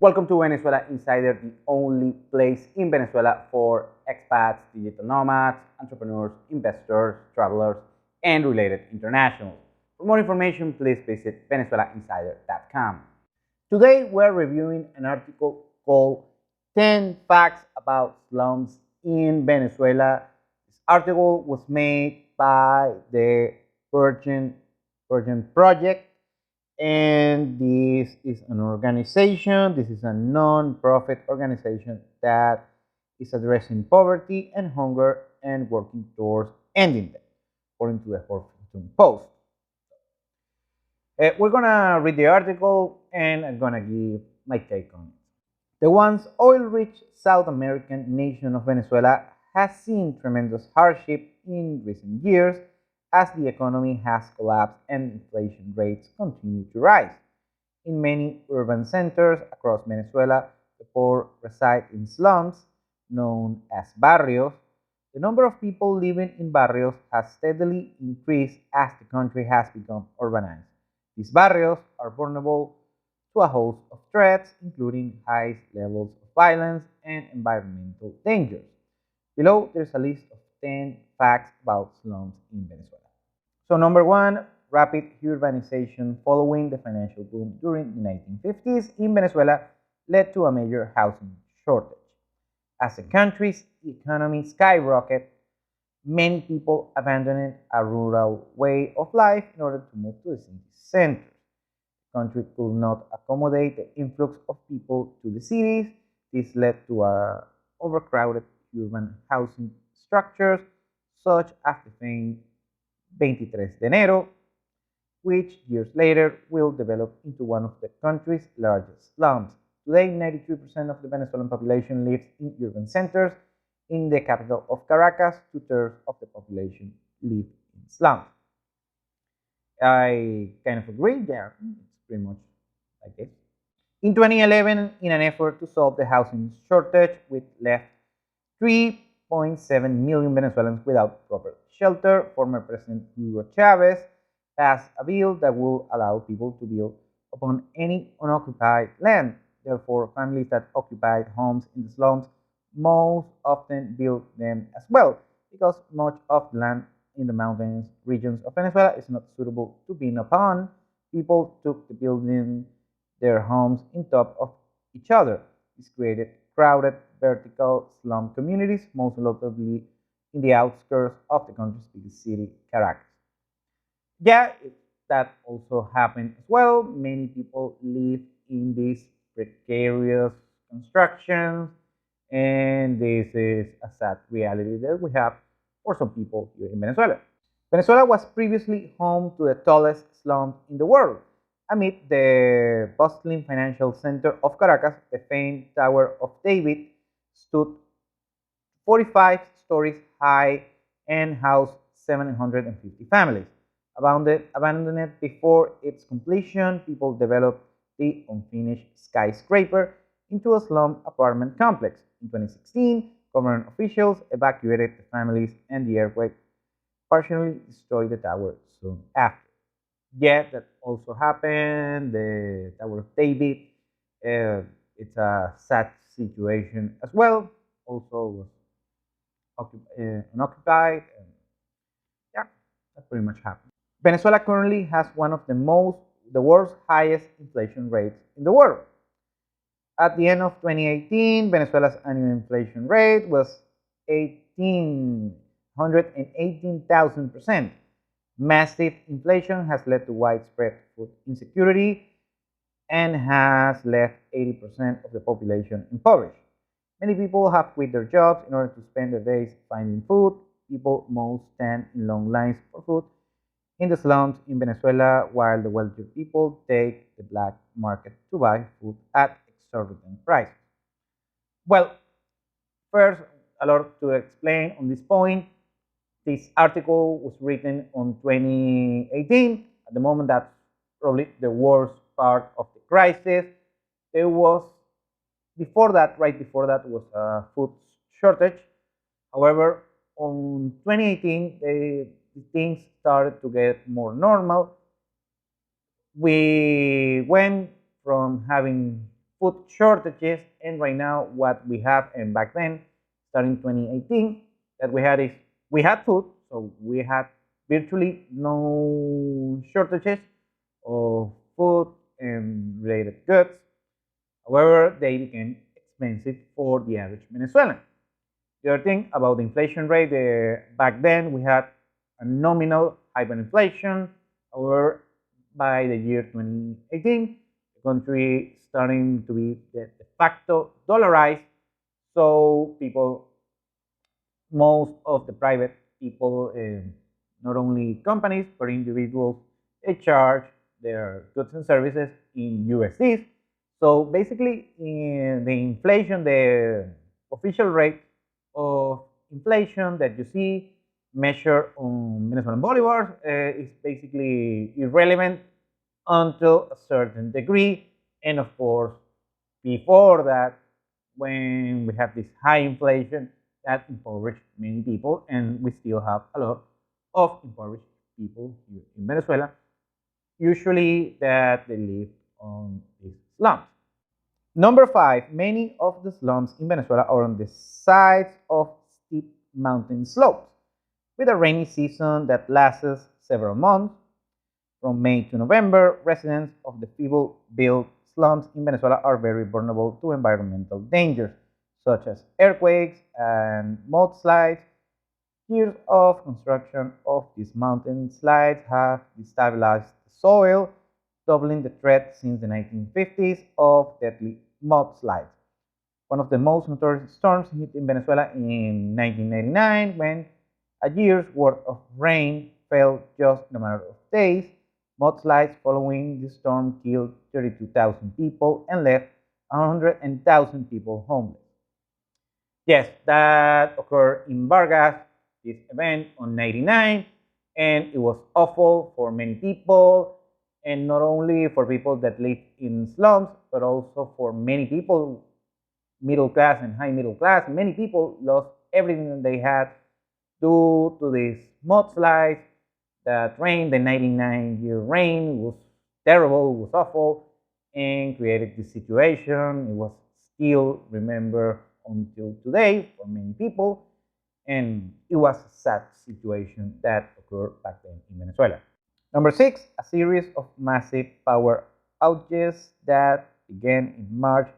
Welcome to Venezuela Insider, the only place in Venezuela for expats, digital nomads, entrepreneurs, investors, travelers, and related internationals. For more information, please visit venezuelainsider.com. Today, we're reviewing an article called 10 Facts About Slums in Venezuela. This article was made by the Virgin Project, and this is an organization, this is a non-profit organization that is addressing poverty and hunger and working towards ending them, according to the Huffington Post. We're gonna read the article and I'm gonna give my take on it. The once oil-rich South American nation of Venezuela has seen tremendous hardship in recent years as the economy has collapsed and inflation rates continue to rise. In many urban centers across Venezuela, the poor reside in slums known as barrios. The number of people living in barrios has steadily increased as the country has become urbanized. These barrios are vulnerable to a host of threats, including high levels of violence and environmental dangers. Below, there's a list of 10 facts about slums in Venezuela. So, number one, rapid urbanization following the financial boom during the 1950s in Venezuela led to a major housing shortage. As the country's economy skyrocketed, many people abandoned a rural way of life in order to move to the city centers. The country could not accommodate the influx of people to the cities. This led to overcrowded urban housing structures, such as the famed 23 de Enero, which years later will develop into one of the country's largest slums. Today, 93% of the Venezuelan population lives in urban centers. In the capital of Caracas, two-thirds of the population live in slums. I kind of agree, yeah, it's pretty much like this. In 2011, in an effort to solve the housing shortage, which left 3.7 million Venezuelans without proper shelter, former President Hugo Chavez passed a bill that will allow people to build upon any unoccupied land. Therefore, families that occupied homes in the slums most often build them as well, because much of the land in the mountainous regions of Venezuela is not suitable to be upon. People took to building their homes in top of each other. This created crowded vertical slum communities, most notably in the outskirts of the country's biggest city, Caracas. Yeah, that also happened as well. Many people live in these precarious constructions, and this is a sad reality that we have for some people here in Venezuela. Venezuela was previously home to the tallest slum in the world. Amid the bustling financial center of Caracas, the famed Tower of David stood 45 stories high and housed 750 families. Abandoned before its completion, people developed the unfinished skyscraper into a slum apartment complex. In 2016, government officials evacuated the families, and the earthquake partially destroyed the tower soon after. Yet that also happened. The Tower of David, it's a sad situation as well. Also was unoccupied, and yeah, that pretty much happened. Venezuela currently has one of the world's highest inflation rates in the world. At the end of 2018, Venezuela's annual inflation rate was 118,000%. Massive inflation has led to widespread food insecurity and has left 80% of the population impoverished. Many people have quit their jobs in order to spend their days finding food. People most stand in long lines for food in the slums in Venezuela, while the wealthier people take the black market to buy food at exorbitant prices. Well, first, a lot to explain on this point. This article was written on 2018. At the moment, that's probably the worst part of the crisis. There was, right before that, was a food shortage. However, on 2018, things started to get more normal. We went from having food shortages, and right now what we have, and back then, starting 2018, that we had is we had food, so we had virtually no shortages of food and related goods. However, they became expensive for the average Venezuelan. The other thing about the inflation rate, back then we had a nominal hyperinflation. However, by the year 2018, the country starting to be de facto dollarized. So people, most of the private people, not only companies but individuals, they charge their goods and services in USDs. So basically, in the inflation, the official rate of inflation that you see measured on Venezuelan bolivars is basically irrelevant until a certain degree. And of course, before that, when we have this high inflation, that impoverished many people, and we still have a lot of impoverished people here in Venezuela, usually that they live on these slums. Number five, many of the slums in Venezuela are on the sides of steep mountain slopes, with a rainy season that lasts several months. From May to November, residents of the feeble built slums in Venezuela are very vulnerable to environmental dangers, such as earthquakes and mudslides. Years of construction of these mountain slides have destabilized the soil, doubling the threat since the 1950s of deadly mudslides. One of the most notorious storms hit in Venezuela in 1999 when a year's worth of rain fell just in a matter of days. Mudslides following the storm killed 32,000 people and left 100,000 people homeless. Yes, that occurred in Vargas, this event on 99, and it was awful for many people, and not only for people that live in slums, but also for many people, middle class and high middle class. Many people lost everything that they had due to these mudslides that rain. The 99-year rain was terrible, it was awful, and created this situation. It was still remembered until today for many people, and it was a sad situation that occurred back then in Venezuela. Number six, a series of massive power outages that began in March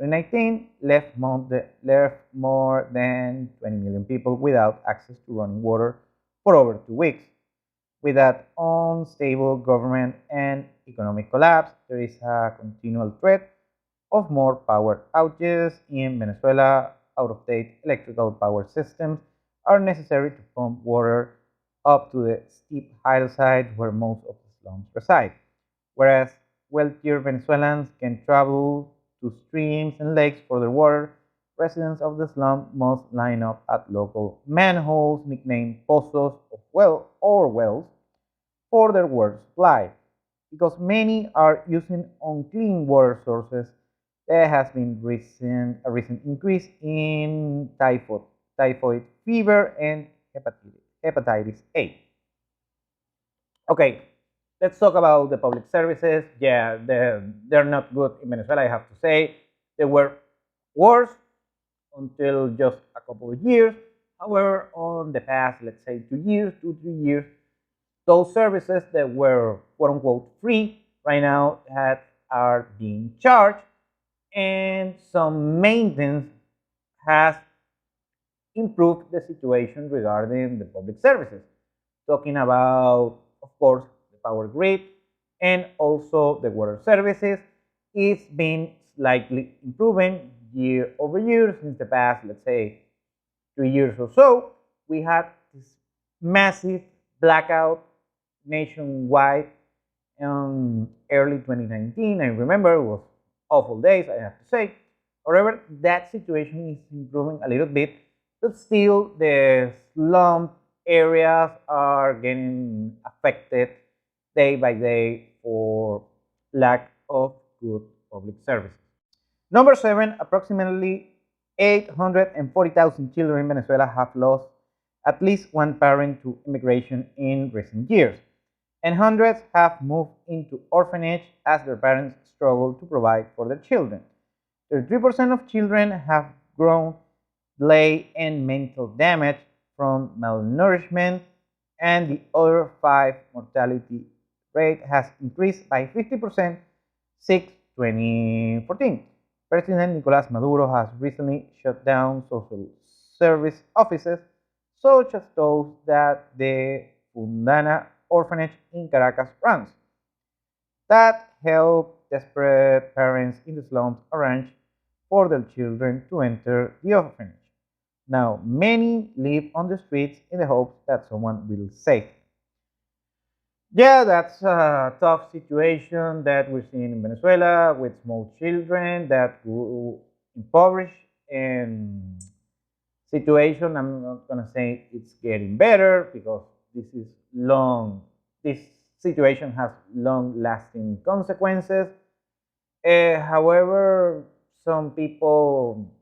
2019 left more than 20 million people without access to running water for over 2 weeks. With that unstable government and economic collapse, there is a continual threat of more power outages in Venezuela. Out-of-date electrical power systems are necessary to pump water up to the steep hillside where most of the slums reside. Whereas wealthier Venezuelans can travel to streams and lakes for their water, residents of the slum must line up at local manholes nicknamed pozos of well or wells for their water supply. Because many are using unclean water sources, there has been a recent increase in typhoid fever, and hepatitis A. Okay, let's talk about the public services. Yeah, they're not good in Venezuela, I have to say. They were worse until just a couple of years. However, on the past, let's say 2 years, 2, 3 years, those services that were quote unquote free right now are being charged, and some maintenance has improved the situation regarding the public services. Talking about, of course, the power grid and also the water services, it's been slightly improving year over year since the past, let's say, 2 years or so. We had this massive blackout nationwide in early 2019. I remember it was awful days, I have to say. However, that situation is improving a little bit, but still the slum areas are getting affected day by day for lack of good public services. Number seven, approximately 840,000 children in Venezuela have lost at least one parent to immigration in recent years, and hundreds have moved into orphanage as their parents struggle to provide for their children. 33% of children have grown delay and mental damage from malnourishment, and the other five mortality rate has increased by 50% since 2014. President Nicolas Maduro has recently shut down social service offices, such as those that the Fundana orphanage in Caracas runs, that help desperate parents in the slums arrange for their children to enter the orphanage. Now, many live on the streets in the hopes that someone will save them. Yeah, that's a tough situation that we're seeing in Venezuela with small children that grew impoverished, and situation. I'm not gonna say it's getting better because this is long. This situation has long-lasting consequences. However, some people,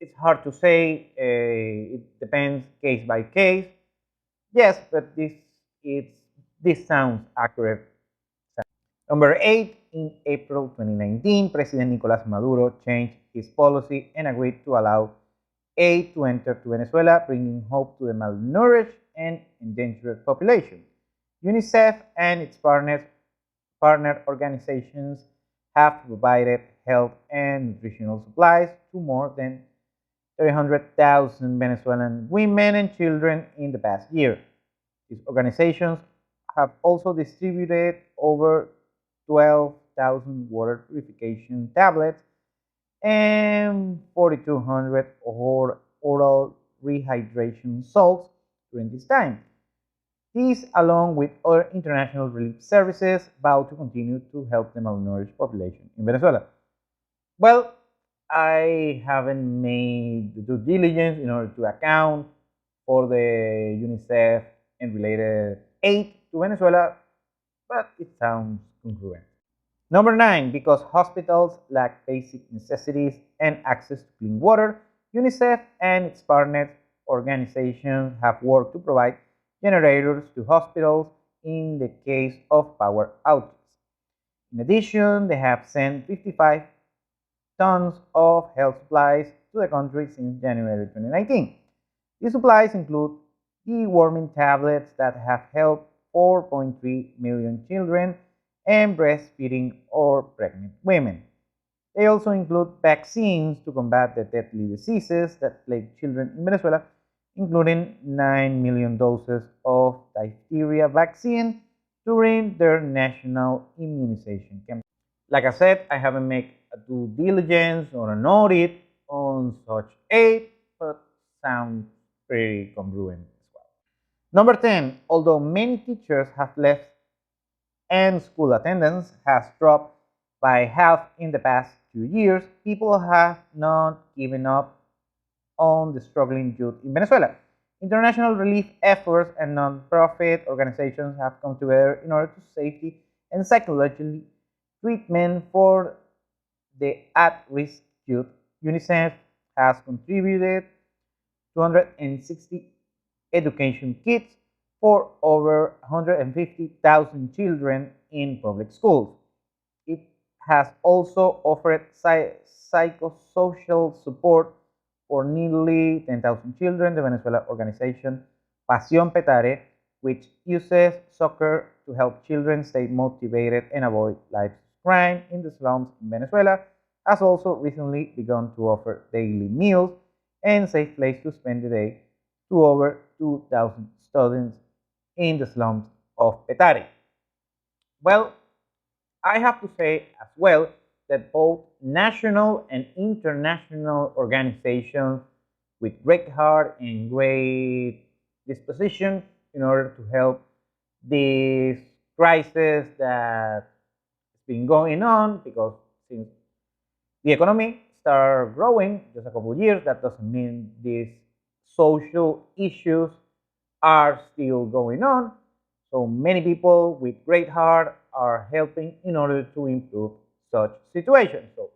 it's hard to say. It depends case by case. Yes, but this sounds accurate. Number 8, in April 2019, President Nicolas Maduro changed his policy and agreed to allow aid to enter to Venezuela, bringing hope to the malnourished and endangered population. UNICEF and its partner organizations have provided health and nutritional supplies to more than 300,000 Venezuelan women and children in the past year. These organizations have also distributed over 12,000 water purification tablets and 4,200 oral rehydration salts during this time. These, along with other international relief services, vow to continue to help the malnourished population in Venezuela. Well, I haven't made the due diligence in order to account for the UNICEF and related aid to Venezuela, but it sounds congruent. Number 9, because hospitals lack basic necessities and access to clean water, UNICEF and its partner organizations have worked to provide generators to hospitals in the case of power outages. In addition, they have sent 55 tons of health supplies to the country since January 2019. These supplies include deworming tablets that have helped 4.3 million children and breastfeeding or pregnant women. They also include vaccines to combat the deadly diseases that plague children in Venezuela, including 9 million doses of diphtheria vaccine during their national immunization campaign. Like I said, I haven't made a due diligence or an audit on such aid, but sounds pretty congruent as well. Number 10, although many teachers have left and school attendance has dropped by half in the past 2 years, people have not given up on the struggling youth in Venezuela. International relief efforts and non-profit organizations have come together in order to safety and psychological treatment for the at-risk youth. UNICEF has contributed 260 education kits for over 150,000 children in public schools. It has also offered psychosocial support for nearly 10,000 children. The Venezuela organization Pasión Petare, which uses soccer to help children stay motivated and avoid life's crime in the slums in Venezuela, has also recently begun to offer daily meals and safe place to spend the day to over 2,000 students in the slums of Petare. Well, I have to say as well that both national and international organizations with great heart and great disposition in order to help this crisis that's been going on, because since the economy started growing just a couple of years, that doesn't mean these social issues are still going on. So many people with great heart are helping in order to improve such situations. So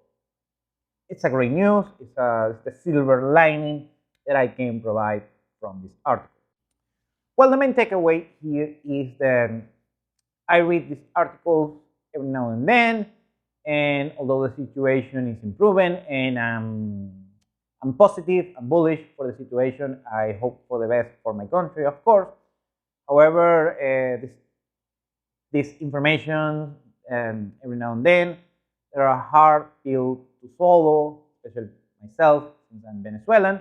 it's a great news. It's the silver lining that I can provide from this article. Well, the main takeaway here is that I read these articles every now and then, And although the situation is improving and I'm positive, I'm bullish for the situation, I hope for the best for my country, of course. However, this information every now and then, there are hard pills to swallow, especially myself, since I'm Venezuelan.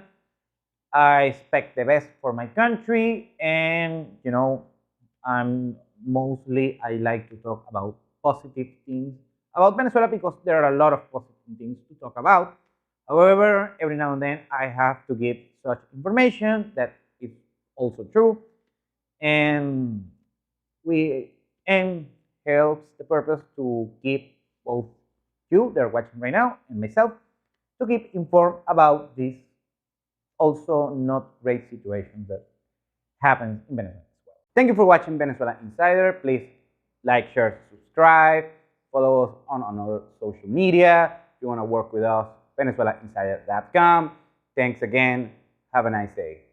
I expect the best for my country, and I'm mostly I like to talk about positive things about Venezuela because there are a lot of positive things to talk about. However, every now and then I have to give such information that is also true, and we and helps the purpose to keep both you that are watching right now and myself to keep informed about these also not great situations that happens in Venezuela as well. Thank you for watching Venezuela Insider. Please like, share, subscribe, follow us on another social media. If you want to work with us, venezuelainsider.com. Thanks again. Have a nice day.